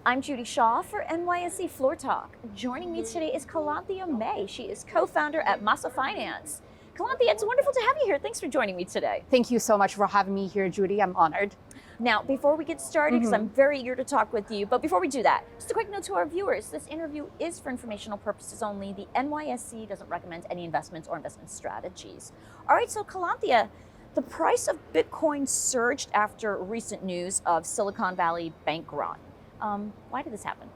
I'm Judy Shaw for NYSE Floor Talk. Joining me today is Calanthia Mei. She is co-founder at Masa Finance. Calanthia, it's wonderful to have you here. Thanks for joining me today. Thank you so much for having me here, Judy. I'm honored. Now, before we get started, because I'm very eager to talk with you, but before we do that, just a quick note to our viewers. This interview is for informational purposes only. The NYSE doesn't recommend any investments or investment strategies. All right, so Calanthia, the price of Bitcoin surged after recent news of Silicon Valley bank run. Why did this happen?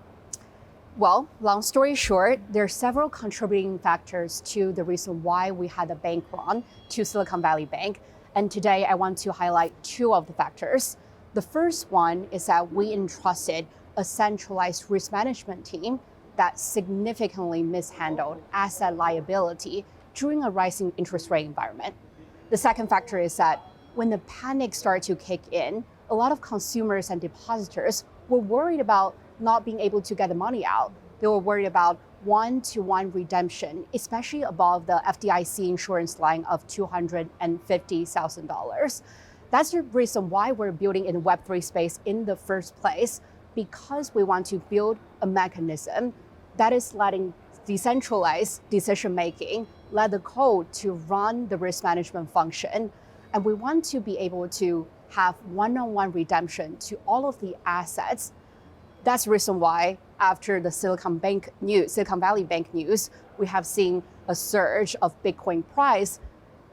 Well, long story short, there are several contributing factors to the reason why we had a bank run to Silicon Valley Bank. And today I want to highlight two of the factors. The first one is that we entrusted a centralized risk management team that significantly mishandled asset liability during a rising interest rate environment. The second factor is that when the panic started to kick in, a lot of consumers and depositors were worried about not being able to get the money out. They were worried about one-to-one redemption, especially above the FDIC insurance line of $250,000. That's the reason why we're building in the Web3 space in the first place, because we want to build a mechanism that is letting decentralized decision-making, let the code to run the risk management function. And we want to be able to have one-on-one redemption to all of the assets. That's the reason why after the Silicon Valley Bank news, we have seen a surge of Bitcoin price.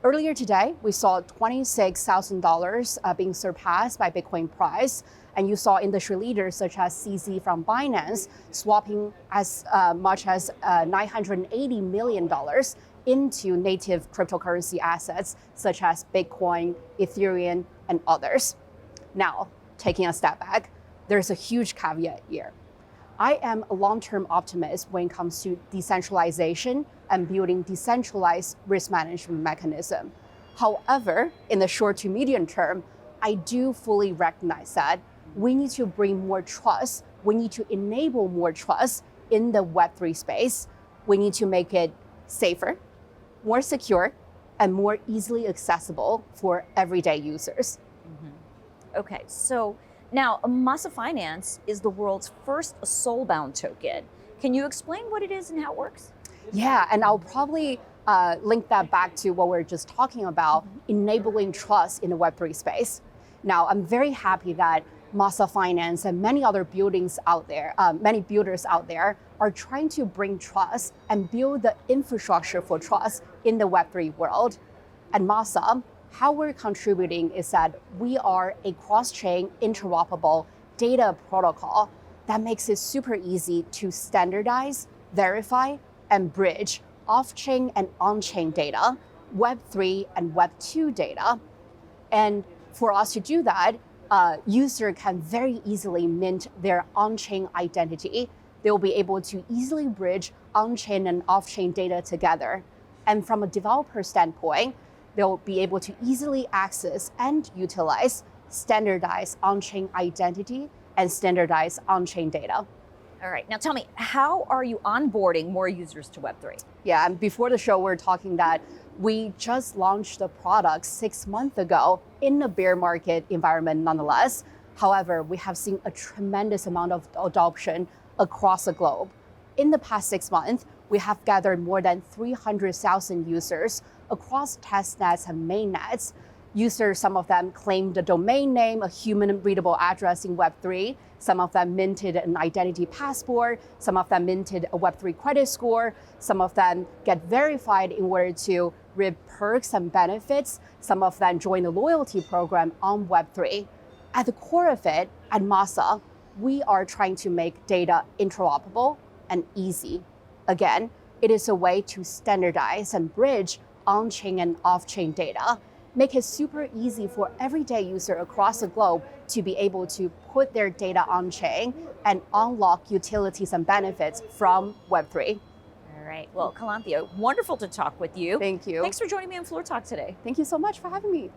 Earlier today, we saw $26,000 being surpassed by Bitcoin price. And you saw industry leaders such as CZ from Binance swapping as much as $980 million into native cryptocurrency assets such as Bitcoin, Ethereum, and others. Now, taking a step back, there's a huge caveat here. I am a long-term optimist when it comes to decentralization and building decentralized risk management mechanism. However, in the short to medium term, I do fully recognize that we need to bring more trust. We need to enable more trust in the Web3 space. We need to make it safer, more secure, and more easily accessible for everyday users. Okay, so now Masa Finance is the world's first Soulbound Token. Can you explain what it is and how it works? Yeah, and I'll probably link that back to what we are just talking about, enabling trust in the Web3 space. Now, I'm very happy that Masa Finance and many other builders out there are trying to bring trust and build the infrastructure for trust in the Web3 world. At Masa, how we're contributing is that we are a cross-chain interoperable data protocol that makes it super easy to standardize, verify, and bridge off-chain and on-chain data, Web3 and Web2 data. And for us to do that, user can very easily mint their on-chain identity. They'll be able to easily bridge on-chain and off-chain data together. And from a developer standpoint, they'll be able to easily access and utilize standardized on-chain identity and standardized on-chain data. All right, now tell me, how are you onboarding more users to Web3? Yeah, and before the show, we're talking that we just launched the product 6 months ago in a bear market environment nonetheless. However, we have seen a tremendous amount of adoption across the globe. In the past 6 months, we have gathered more than 300,000 users across testnets and mainnets. Users, some of them claimed the domain name, a human-readable address in Web3. Some of them minted an identity passport. Some of them minted a Web3 credit score. Some of them get verified in order to reap perks and benefits. Some of them join the loyalty program on Web3. At the core of it, at Masa, we are trying to make data interoperable and easy. Again, it is a way to standardize and bridge on-chain and off-chain data, make it super easy for everyday user across the globe to be able to put their data on-chain and unlock utilities and benefits from Web3. All right, well, Calanthia, wonderful to talk with you. Thank you. Thanks for joining me on Floor Talk today. Thank you so much for having me.